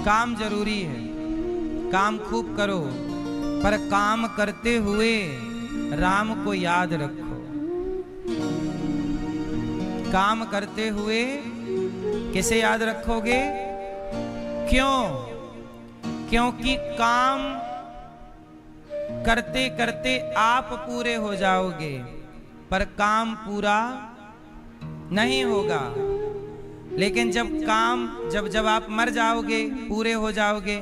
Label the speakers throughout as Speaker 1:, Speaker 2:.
Speaker 1: काम जरूरी है, काम खूब करो, पर काम करते हुए राम को याद रखो। काम करते हुए किसे याद रखोगे? क्यों? क्योंकि काम करते करते आप पूरे हो जाओगे, पर काम पूरा नहीं होगा। लेकिन जब आप मर जाओगे, पूरे हो जाओगे,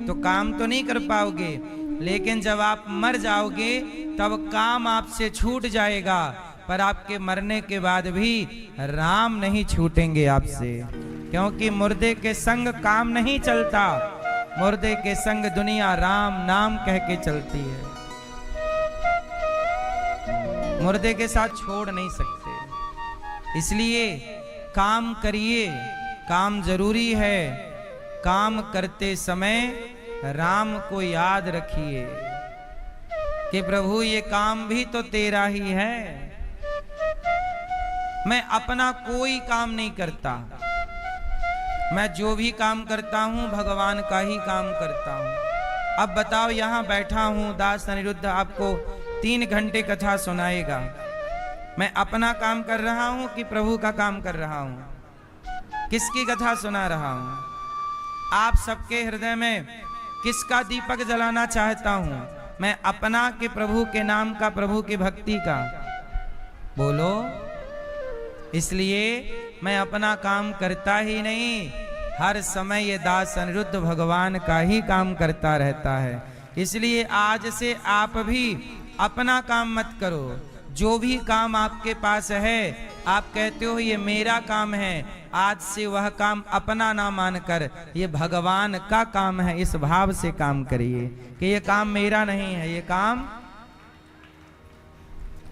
Speaker 1: तो काम तो नहीं कर पाओगे। लेकिन जब आप मर जाओगे तब काम आपसे छूट जाएगा, पर आपके मरने के बाद भी राम नहीं छूटेंगे आपसे। क्योंकि मुर्दे के संग काम नहीं चलता, मुर्दे के संग दुनिया राम नाम कह के चलती है। मुर्दे के साथ छोड़ नहीं सकते। इसलिए काम करिए, काम जरूरी है। काम करते समय राम को याद रखिए कि प्रभु ये काम भी तो तेरा ही है। मैं अपना कोई काम नहीं करता, मैं जो भी काम करता हूं भगवान का ही काम करता हूं। अब बताओ, यहां बैठा हूं, दास अनिरुद्ध आपको 3 घंटे कथा सुनाएगा। मैं अपना काम कर रहा हूं कि प्रभु का काम कर रहा हूं? किसकी कथा सुना रहा हूं? आप सबके हृदय में किसका दीपक जलाना चाहता हूं? मैं अपना कि प्रभु के नाम का, प्रभु की भक्ति का? बोलो। इसलिए मैं अपना काम करता ही नहीं, हर समय ये दास अनिरुद्ध भगवान का ही काम करता रहता है। इसलिए आज से आप भी अपना काम मत करो। जो भी काम आपके पास है, आप कहते हो ये मेरा काम है, आज से वह काम अपना ना मानकर ये भगवान का काम है, इस भाव से काम करिए कि ये काम मेरा नहीं है, ये काम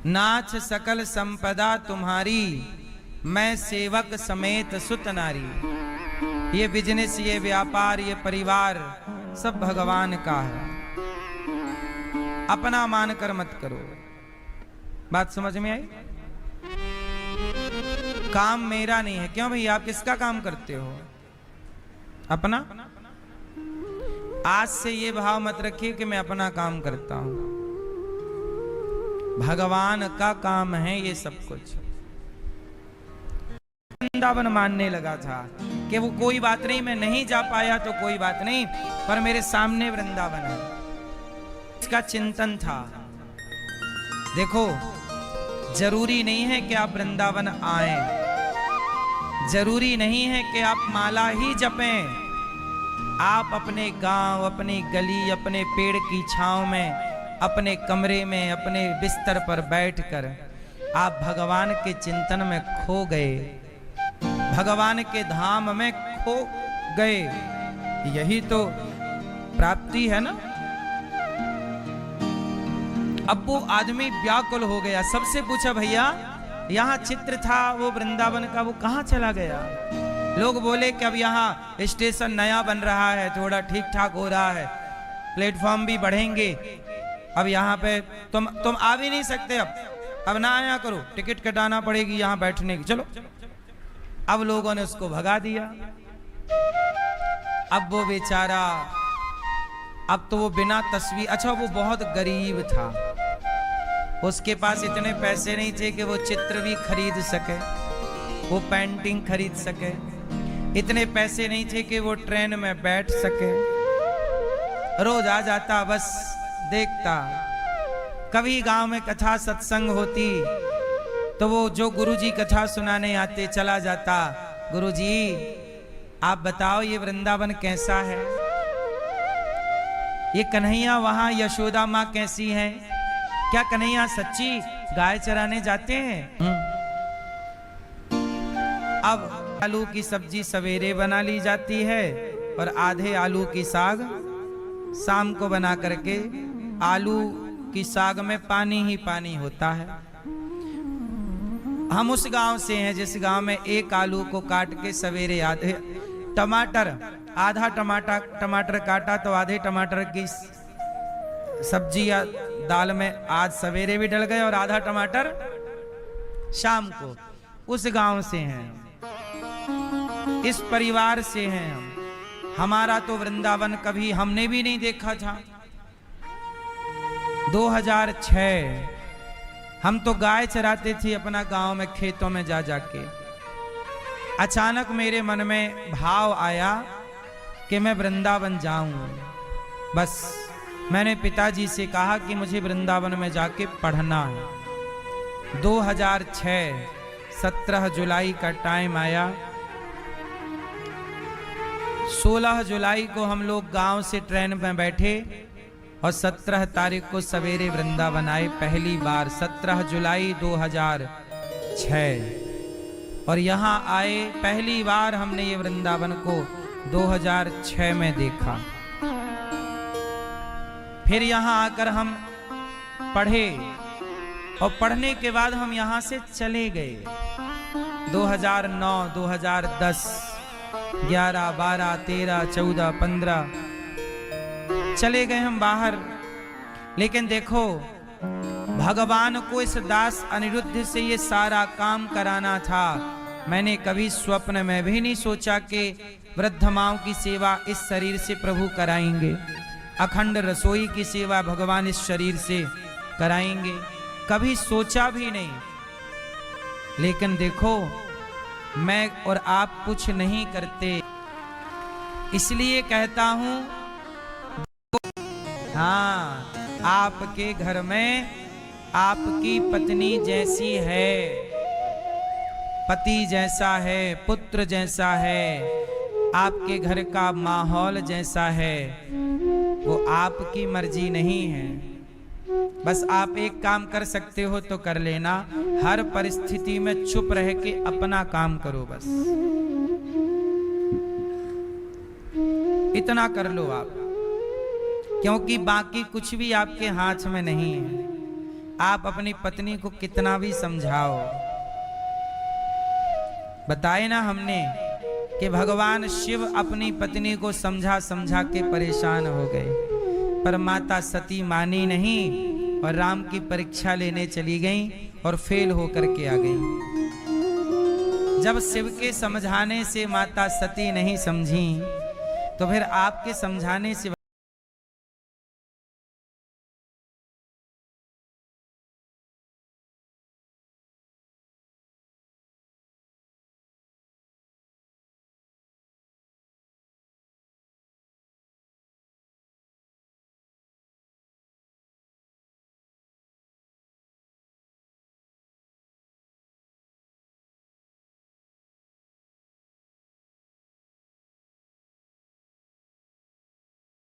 Speaker 1: नाथ सकल संपदा तुम्हारी, मैं सेवक समेत सुत नारी। ये बिजनेस, ये व्यापार, ये परिवार सब भगवान का है, अपना मानकर मत करो। बात समझ में आई? काम मेरा नहीं है। क्यों भैया, आप किसका काम करते हो? अपना। आज से ये भाव मत रखिए कि मैं अपना काम करता हूं, भगवान का काम है ये सब कुछ। वृंदावन मानने लगा था कि वो कोई बात नहीं, मैं नहीं जा पाया तो कोई बात नहीं, पर मेरे सामने वृंदावन है, इसका चिंतन था। देखो, जरूरी नहीं है कि आप वृंदावन आए, जरूरी नहीं है कि आप माला ही जपें। आप अपने गांव, अपनी गली, अपने पेड़ की छांव में, अपने कमरे में, अपने बिस्तर पर बैठकर आप भगवान के चिंतन में खो गए, भगवान के धाम में खो गए। यही तो प्राप्ति है ना। अब वो आदमी व्याकुल हो गया, सबसे पूछा, भैया यहाँ चित्र था वो वृंदावन का, वो कहाँ चला गया? लोग बोले कि अब यहाँ स्टेशन नया बन रहा है, थोड़ा ठीक ठाक हो रहा है, प्लेटफॉर्म भी बढ़ेंगे, अब यहाँ पे तुम आ भी नहीं सकते, अब ना आया करो, टिकट कटाना पड़ेगी यहाँ बैठने की, चलो। अब लोगों ने उसको भगा दिया। अब वो बेचारा, अब तो वो बिना तस्वीर, अच्छा वो बहुत गरीब था, उसके पास इतने पैसे नहीं थे कि वो चित्र भी खरीद सके, वो पेंटिंग खरीद सके, इतने पैसे नहीं थे कि वो ट्रेन में बैठ सके। रोज आ जाता, बस देखता। कभी गांव में कथा सत्संग होती तो वो जो गुरुजी कथा सुनाने आते चला जाता, गुरुजी आप बताओ ये वृंदावन कैसा है, ये कन्हैया वहां यशोदा माँ कैसी है, क्या कन्हैया सच्ची गाय चराने जाते हैं? अब आलू की सब्जी सवेरे बना ली जाती है और आधे आलू की साग शाम को बना करके, आलू की साग में पानी ही पानी होता है। हम उस गांव से हैं जिस गांव में एक आलू को काट के सवेरे आधे टमाटर, आधा टमाटर काटा तो आधे टमाटर की सब्जी या दाल में आज सवेरे भी डल गए और आधा टमाटर शाम को। उस गांव से हैं, इस परिवार से हैं हम। हमारा तो वृंदावन कभी हमने भी नहीं देखा था। 2006 हम तो गाय चराते थे अपना गांव में, खेतों में जा जाके। अचानक मेरे मन में भाव आया कि मैं वृंदावन जाऊं। बस मैंने पिताजी से कहा कि मुझे वृंदावन में जाके पढ़ना है। 2006 17 जुलाई का टाइम आया। 16 जुलाई को हम लोग गांव से ट्रेन में बैठे और 17 तारीख को सवेरे वृंदावन आए पहली बार, 17 जुलाई 2006। और यहाँ आए पहली बार हमने ये वृंदावन को 2006 में देखा। फिर यहाँ आकर हम पढ़े और पढ़ने के बाद हम यहाँ से चले गए। 2009, 2010, 11, 12, 13, 14, 15 चले गए हम बाहर। लेकिन देखो, भगवान को इस दास अनिरुद्ध से ये सारा काम कराना था। मैंने कभी स्वप्न में भी नहीं सोचा कि वृद्ध माओं की सेवा इस शरीर से प्रभु कराएंगे, अखंड रसोई की सेवा भगवान इस शरीर से कराएंगे, कभी सोचा भी नहीं। लेकिन देखो, मैं और आप कुछ नहीं करते। इसलिए कहता हूं, हाँ, आपके घर में आपकी पत्नी जैसी है, पति जैसा है, पुत्र जैसा है, आपके घर का माहौल जैसा है, वो आपकी मर्जी नहीं है। बस आप एक काम कर सकते हो तो कर लेना, हर परिस्थिति में चुप रह के अपना काम करो, बस इतना कर लो आप, क्योंकि बाकी कुछ भी आपके हाथ में नहीं है। आप अपनी पत्नी को कितना भी समझाओ, बताए ना हमने कि भगवान शिव अपनी पत्नी को समझा समझा के परेशान हो गए, पर माता सती मानी नहीं और राम की परीक्षा लेने चली गई और फेल होकर के आ गई। जब शिव के समझाने से माता सती नहीं समझी, तो फिर आपके समझाने से